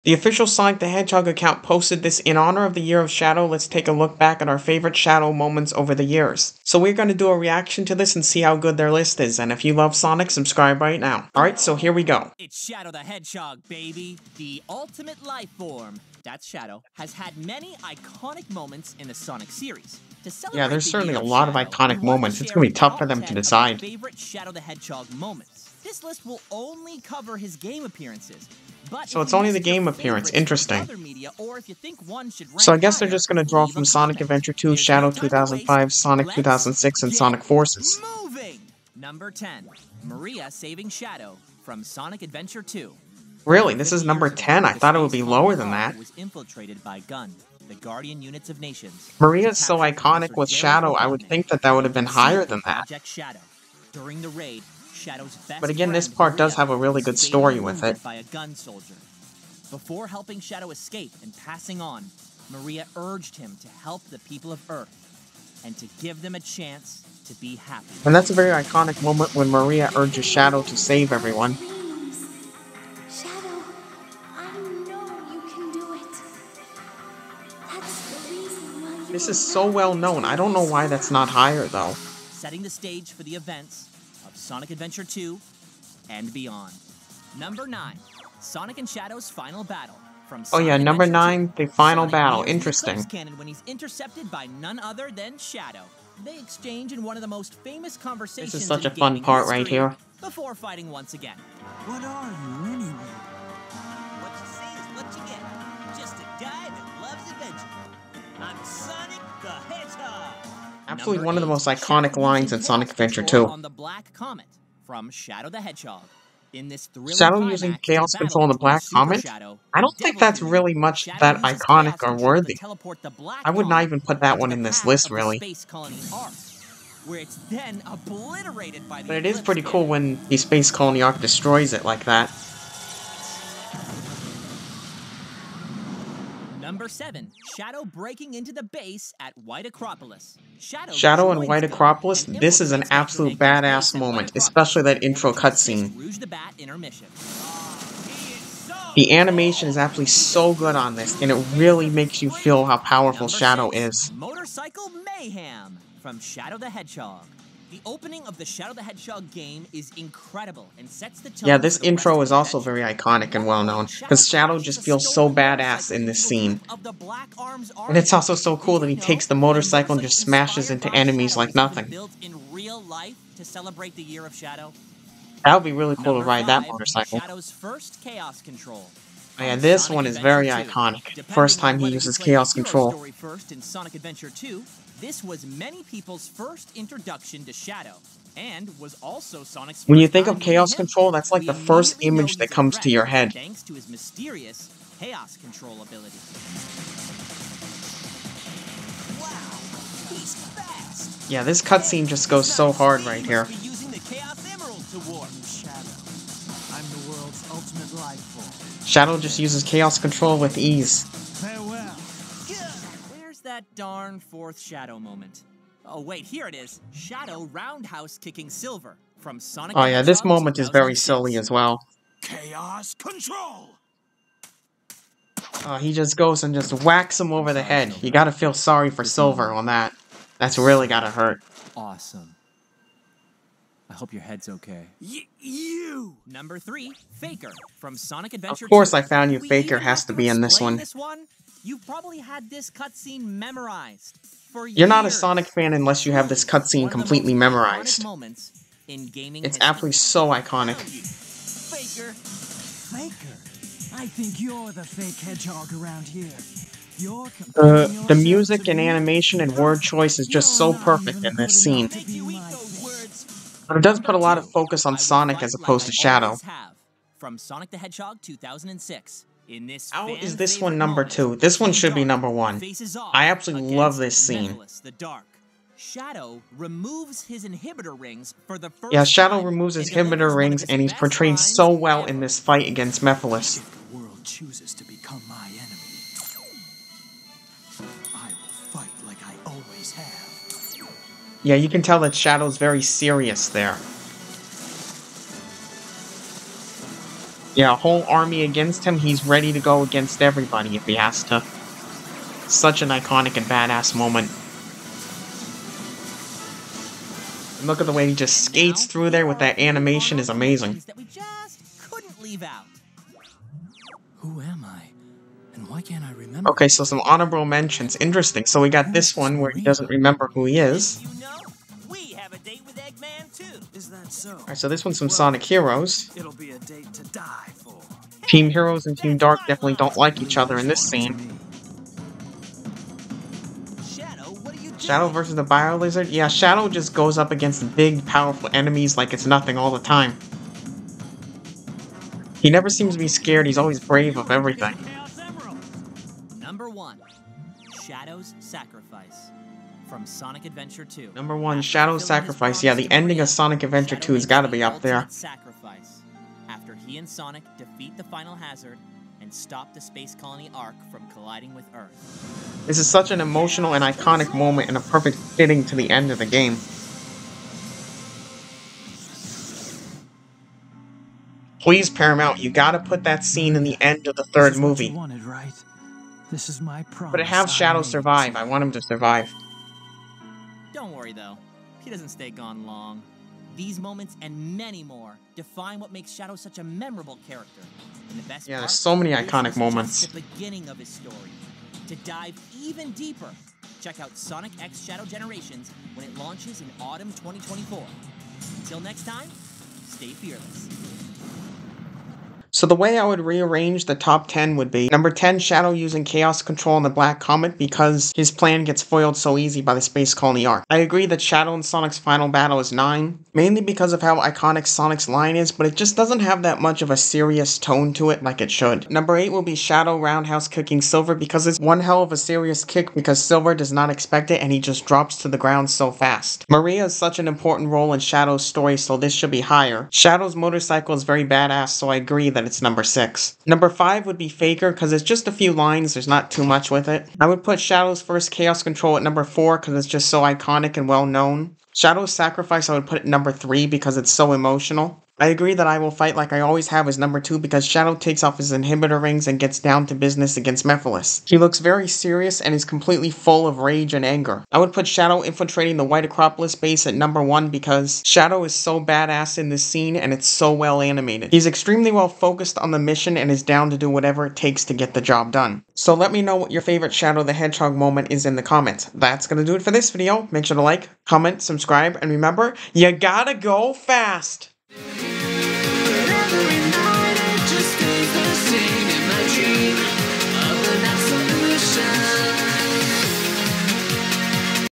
The official Sonic the Hedgehog account posted this in honor of the Year of Shadow. Let's take a look back at our favorite Shadow moments over the years. So we're going to do a reaction to this and see how good their list is, and if you love Sonic, subscribe right now. Alright, so here we go. It's Shadow the Hedgehog, baby. The ultimate life form, that's Shadow, has had many iconic moments in the Sonic series. Yeah, there's certainly a lot of iconic moments. It's going to be tough for them to decide. Favorite Shadow the Hedgehog moments. This list will only cover his game appearances. So it's only the game appearance. Interesting. So I guess they're just going to draw from Sonic Adventure 2, Shadow 2005, Sonic 2006, and Sonic Forces. Number 10. Maria saving Shadow from Sonic Adventure 2. Really? This is number 10? I thought it would be lower than that. Was infiltrated by Gun, the guardian units of nations. Maria's so iconic with Shadow, I would think that would have been higher than that. During the raid, Shadow's best but again, this part does have a really good story with it. By a gun soldier. Before helping Shadow escape and passing on, Maria urged him to help the people of Earth and to give them a chance to be happy. And that's a very iconic moment when Maria urges Shadow to save everyone. Shadow, I know you can do it. That's the reason why you This is so well known. I don't know why that's not higher though. Setting the stage for the events of Sonic Adventure 2 and beyond. Number 9, Sonic and Shadow's final battle. From oh yeah, number 9, the final Sonic battle. uses Interesting. the cannon when he's intercepted by none other than Shadow. They exchange in one of the most famous conversations. This is such in a fun gaming part right history here. Before fighting once again. What are you anyway? What you say is what you get. Just a guy that loves adventure. I'm Sonic the Hedgehog. Absolutely Number one of the 8, most iconic Shadow lines using in Sonic chaos Adventure control 2. On the Black Comet from Shadow the Hedgehog. In this thrilling Shadow using climax to chaos the control on the battle between Black Super Comet? Shadow I don't and think Devil that's Jr., really much Shadow that uses iconic chaos or control worthy. to teleport the Black I would not Comet even put that one into in the this path list, of the really. Space colony Ark, where it's then obliterated by the But it is Eclipse pretty cool cannon. when the Space Colony Arc destroys it like that. Number 7, Shadow breaking into the base at White Acropolis. Shadow and joins White Gun Acropolis, and this is an infiltrates Dr. absolute Eggman's badass base at White moment, Acropolis especially that in intro order to assist cutscene. Rouge the Bat intermission. The animation is absolutely so good on this, and it really makes you feel how powerful Number Shadow 6, is. Motorcycle Mayhem from Shadow the Hedgehog. The opening of the Shadow the Hedgehog game is incredible and sets the tone. Yeah, this for the rest intro of is the also adventure. very iconic and well known, because Shadow just feels so badass in this scene. And it's also so cool that he takes the motorcycle and just smashes into enemies like nothing. Built in real life to celebrate the Year of Shadow. That would be really cool to Number ride that 5, motorcycle. Shadow's first Chaos Control. Oh yeah, this Sonic one is Adventure very 2. iconic. Depending First time on he whether uses you played the Chaos hero Control. story first in Sonic Adventure 2, this was many people's first introduction to Shadow, and was also Sonic's When you first think time of Chaos meeting him. Control, that's like We the first immediately know image that he's a comes to threat, your head. thanks to his mysterious Chaos Control ability. Wow, he's fast. Yeah, this cutscene just goes so hard right here. He must be using the Chaos Emerald to warp. Shadow. I'm the world's ultimate life form. Shadow just uses Chaos Control with ease. Farewell. Where's that darn fourth Shadow moment? Oh wait, here it is. Shadow roundhouse kicking Silver from Sonic Oh the yeah, this Hedgehog moment is very 2006. silly as well. Chaos control. He just goes and just whacks him over the head. You gotta feel sorry for Silver on that. That's really gotta hurt. Awesome. I hope your head's okay. You. Number 3, Faker from Sonic Adventure 2. Of course I found you We Faker even has have to be in this explain one. This one. You've probably had this cutscene memorized for You're not a years. Sonic fan unless you have this One cutscene of the completely most memorized. iconic moments in gaming It's history. absolutely so iconic. Faker. Faker. I think you're the fake hedgehog around here. You're The music and animation and word choice is just so perfect in this scene. Make you eat those words. But it does put a lot of Number 2, focus on I Will Sonic Fight as Like opposed to I Shadow. Always Have, from Sonic the Hedgehog 2006. In this How is fan this one favorite number moment, 2? This one King should be Dark number 1. faces off I absolutely love this against scene. Mephiles the Dark. Shadow removes his inhibitor rings for the first Yeah, Shadow time removes his and delivers inhibitor one of rings his and he's best portrayed lines so well ever. in this fight against Mephiles. If the world chooses to become my enemy, I will fight like I always have. Yeah, you can tell that Shadow's very serious there. Yeah, a whole army against him, he's ready to go against everybody if he has to. Such an iconic and badass moment. And look at the way he just skates through there with that animation is amazing. That we just couldn't leave out. Who am I? And why can't I remember? Okay, so some honorable mentions. Interesting. So we got this one where he doesn't remember who he is. You know, we have a date with Eggman too. Is that so? Alright, so this one's some Sonic Heroes. It'll be a date to die for. Team Heroes and Team Dark definitely don't like each other in this scene. Shadow, what are you doing? Shadow versus the Bio Lizard? Yeah, Shadow just goes up against big, powerful enemies like it's nothing all the time. He never seems to be scared, he's always brave of everything. Number 1, Shadow's Sacrifice from Sonic Adventure 2. Number 1, Shadow's Sacrifice. Yeah, the ending of Sonic Adventure 2 has gotta be up there. Sacrifice after he and Sonic defeat the final hazard and stop the space colony Ark from colliding with Earth. This is such an emotional and iconic moment and a perfect fitting to the end of the game. Please, Paramount, you gotta put that scene in the end of the third movie. You wanted, right? This is my promise. But have Shadow survive. I want him to survive. Don't worry though, he doesn't stay gone long. These moments and many more define what makes Shadow such a memorable character. And the best Yeah, part, there's so many this iconic is moments. just the beginning of his story. To dive even deeper, check out Sonic X Shadow Generations when it launches in autumn 2024. Until next time, stay fearless. So the way I would rearrange the top 10 would be number 10, Shadow using Chaos Control in the Black Comet because his plan gets foiled so easy by the Space Colony Ark. I agree that Shadow and Sonic's final battle is 9, mainly because of how iconic Sonic's line is, but it just doesn't have that much of a serious tone to it like it should. Number 8 will be Shadow roundhouse kicking Silver because it's one hell of a serious kick because Silver does not expect it and he just drops to the ground so fast. Maria is such an important role in Shadow's story, so this should be higher. Shadow's motorcycle is very badass, so I agree that it's number 6. Number 5 would be Faker because it's just a few lines, there's not too much with it. I would put Shadow's first Chaos Control at number 4 because it's just so iconic and well known. Shadow's Sacrifice I would put at number 3 because it's so emotional. I agree that I Will Fight Like I Always Have is number 2 because Shadow takes off his inhibitor rings and gets down to business against Mephiles. He looks very serious and is completely full of rage and anger. I would put Shadow infiltrating the White Acropolis base at number 1 because Shadow is so badass in this scene and it's so well animated. He's extremely well focused on the mission and is down to do whatever it takes to get the job done. So let me know what your favorite Shadow the Hedgehog moment is in the comments. That's gonna do it for this video. Make sure to like, comment, subscribe, and remember, you gotta go fast! Every night it just stays the same in my dream.